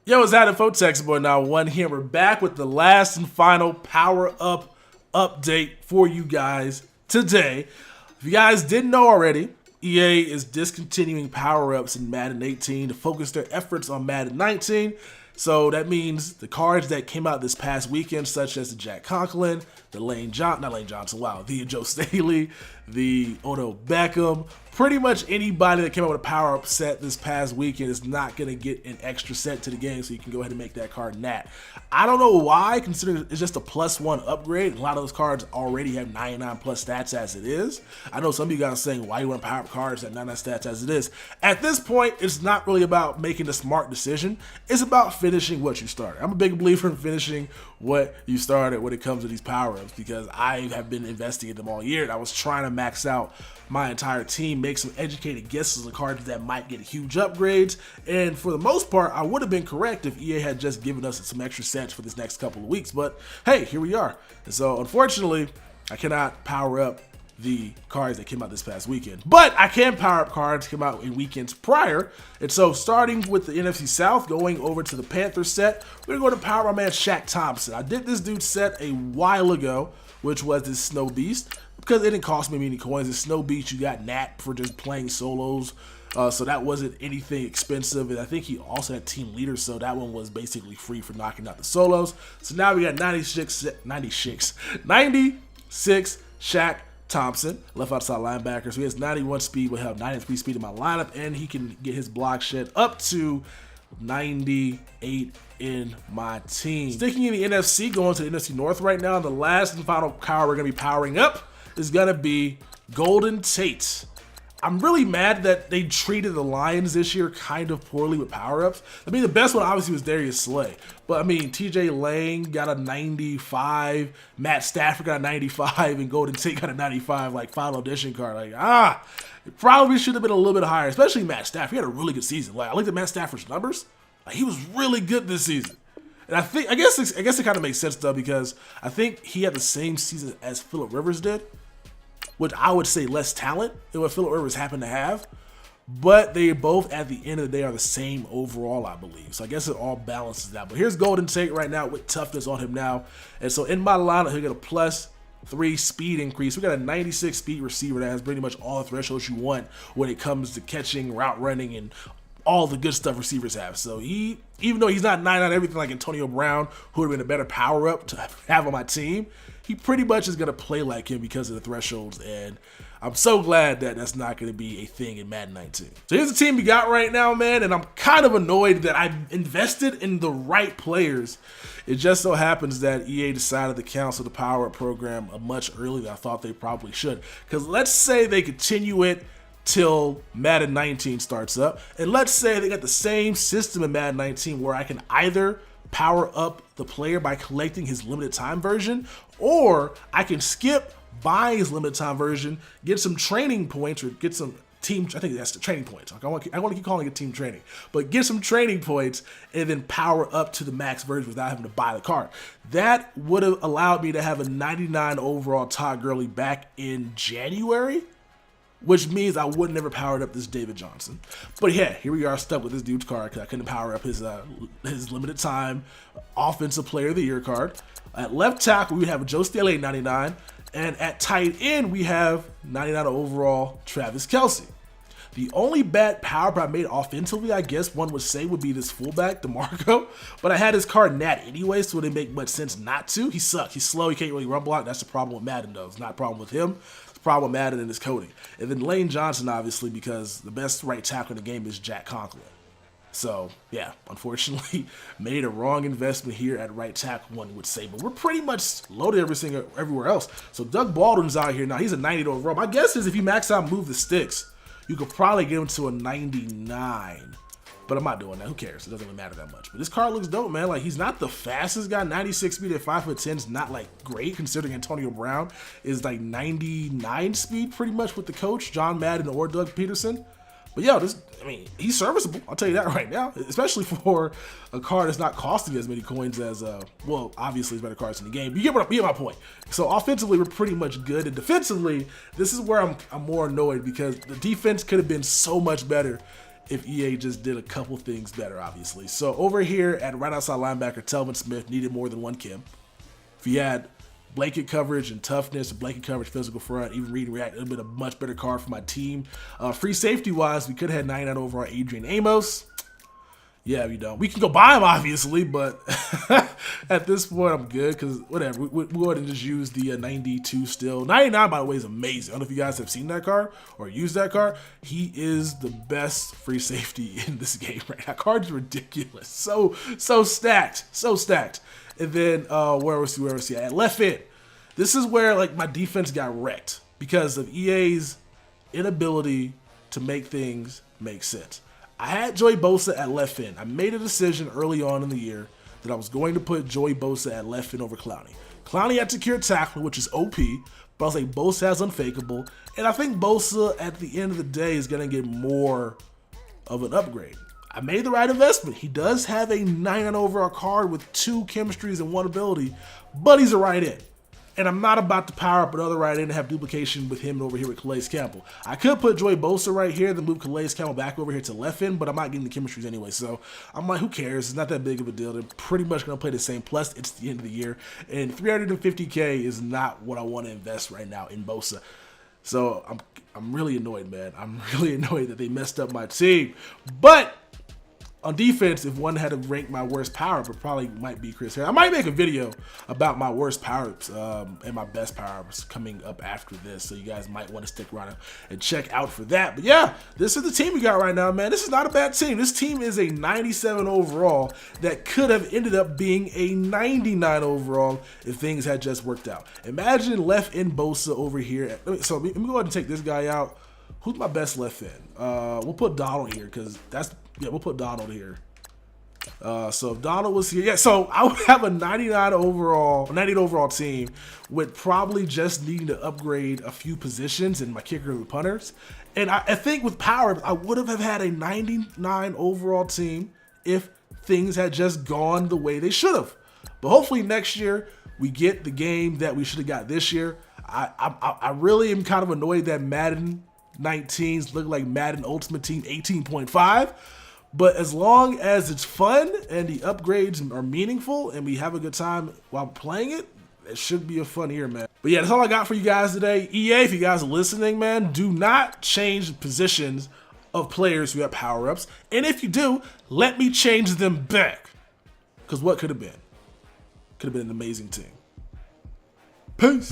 Yo, it's Adam Fotex Boy Now One here. We're back with the last and final power up update for you guys today. If you guys didn't know already, EA is discontinuing power-ups in Madden 18 to focus their efforts on Madden 19. So that means the cards that came out this past weekend, such as the Jack Conklin, the the Joe Staley, the Odell Beckham, pretty much anybody that came out with a power-up set this past weekend is not going to get an extra set to the game, so you can go ahead and make that card nat. I don't know why, considering it's just a +1 upgrade. A lot of those cards already have 99 plus stats as it is. I know some of you guys are saying, why you want power-up cards at 99 stats as it is? At this point, it's not really about making a smart decision. It's about finishing what you started. I'm a big believer in finishing what you started when it comes to these power-ups, because I have been investing in them all year, and I was trying to max out my entire team, make some educated guesses on cards that might get huge upgrades, and for the most part, I would have been correct if EA had just given us some extra sets for this next couple of weeks, but hey, here we are. And so, unfortunately, I cannot power up the cards that came out this past weekend, but I can power up cards that came out in weekends prior. And so, starting with the NFC South, going over to the Panthers set, we're going to power my man Shaq Thompson. I did this dude's set a while ago, which was this Snow Beast, because it didn't cost me many coins. The Snow Beast, you got nat for just playing solos, so that wasn't anything expensive. And I think he also had team leaders, so that one was basically free for knocking out the solos. So now we got 96 Shaq Thompson, left outside linebacker. So he has 91 speed, will have 93 speed in my lineup, and he can get his block shed up to 98 in my team. Sticking in the NFC, going to the NFC North right now, the last and final card we're going to be powering up is going to be Golden Tate. I'm really mad that they treated the Lions this year kind of poorly with power-ups. I mean, the best one obviously was Darius Slay. But I mean, TJ Lang got a 95, Matt Stafford got a 95, and Golden Tate got a 95, like, final edition card. Like, it probably should have been a little bit higher, especially Matt Stafford. He had a really good season. Like, I looked at Matt Stafford's numbers. Like, he was really good this season. And I guess it kind of makes sense, though, because I think he had the same season as Phillip Rivers did, which I would say less talent than what Phillip Rivers happened to have. But they both, at the end of the day, are the same overall, I believe. So I guess it all balances out. But here's Golden Tate right now with toughness on him now. And so in my lineup, he'll get a +3 speed increase. We got a 96 speed receiver that has pretty much all the thresholds you want when it comes to catching, route running, and all the good stuff receivers have. So even though he's not 9 on everything like Antonio Brown, who would have been a better power-up to have on my team, he pretty much is going to play like him because of the thresholds, and I'm so glad that that's not going to be a thing in Madden 19. So here's the team we got right now, man, and I'm kind of annoyed that I invested in the right players. It just so happens that EA decided to cancel the power-up program much earlier than I thought they probably should. Because let's say they continue it till Madden 19 starts up, and let's say they got the same system in Madden 19 where I can either power up the player by collecting his limited time version, or I can skip buying his limited time version, get some training points, or get some team, I think that's the training points. I want to keep calling it team training, but get some training points and then power up to the max version without having to buy the card. That would have allowed me to have a 99 overall Todd Gurley back in January, which means I would never powered up this David Johnson. But yeah, here we are stuck with this dude's card because I couldn't power up his limited time offensive player of the year card. At left tackle, we have Joe Staley 99, and at tight end, we have 99 overall Travis Kelce. The only bad power up I made offensively, I guess one would say, would be this fullback, DeMarco. But I had his card nat anyway, so it didn't make much sense not to. He sucks. He's slow. He can't really run block. That's the problem with Madden, though. It's not a problem with him. Problem with Madden and his coding. And then Lane Johnson, obviously, because the best right tackle in the game is Jack Conklin. So, yeah, unfortunately, made a wrong investment here at right tackle, one would say. But we're pretty much loaded everywhere else. So Doug Baldwin's out here now. He's a 90 overall. My guess is if you max out Move the Sticks, you could probably get him to a 99. But I'm not doing that. Who cares? It doesn't really matter that much. But this card looks dope, man. Like, he's not the fastest guy. 96 speed at 5'10" is not, like, great, considering Antonio Brown is, like, 99 speed pretty much with the coach, John Madden or Doug Peterson. But, yo, he's serviceable. I'll tell you that right now, especially for a card that's not costing as many coins as, well, obviously, there's better cards in the game. But you get my point. So, offensively, we're pretty much good. And defensively, this is where I'm more annoyed because the defense could have been so much better if EA just did a couple things better, obviously. So over here at right outside linebacker, Telvin Smith needed more than one Kim. If he had blanket coverage and toughness, blanket coverage, physical front, even read and react, it would have been a much better card for my team. Free safety wise, we could have had 99 overall Adrian Amos. Yeah, we don't. We can go buy him, obviously, but at this point, I'm good because whatever. We'll go ahead and just use the 92 still. 99, by the way, is amazing. I don't know if you guys have seen that card or used that card. He is the best free safety in this game right now. Card's ridiculous. So stacked. So stacked. And then where was he at? Left end. This is where like my defense got wrecked because of EA's inability to make things make sense. I had Joey Bosa at left end. I made a decision early on in the year that I was going to put Joey Bosa at left end over Clowney. Clowney had secure tackle, which is OP, but I was like, Bosa has unfakeable. And I think Bosa, at the end of the day, is going to get more of an upgrade. I made the right investment. He does have a 99 overall card with 2 chemistries and 1 ability, but he's a right end. And I'm not about to power up another right end and have duplication with him over here with Calais Campbell. I could put Joey Bosa right here, then move Calais Campbell back over here to left end, but I'm not getting the chemistries anyway. So I'm like, who cares? It's not that big of a deal. They're pretty much going to play the same. Plus, it's the end of the year. And 350K is not what I want to invest right now in Bosa. So I'm really annoyed, man. I'm really annoyed that they messed up my team. But on defense, if one had to rank my worst power-up, it probably might be Chris Harris. I might make a video about my worst power-ups and my best power-ups coming up after this, so you guys might want to stick around and check out for that. But yeah, this is the team we got right now, man. This is not a bad team. This team is a 97 overall that could have ended up being a 99 overall if things had just worked out. Imagine left end Bosa over here. So let me go ahead and take this guy out. Who's my best left end? We'll put Donald here because that's... Yeah, we'll put Donald here. So if Donald was here, yeah, so I would have a 98 overall team with probably just needing to upgrade a few positions in my kicker and punters. And I think with power, I would have had a 99 overall team if things had just gone the way they should have. But hopefully next year we get the game that we should have got this year. I really am kind of annoyed that Madden 19s look like Madden Ultimate Team 18.5. But as long as it's fun and the upgrades are meaningful and we have a good time while playing it, it should be a fun year, man. But yeah, that's all I got for you guys today. EA, if you guys are listening, man, do not change positions of players who have power-ups. And if you do, let me change them back. Because what could have been? Could have been an amazing team. Peace.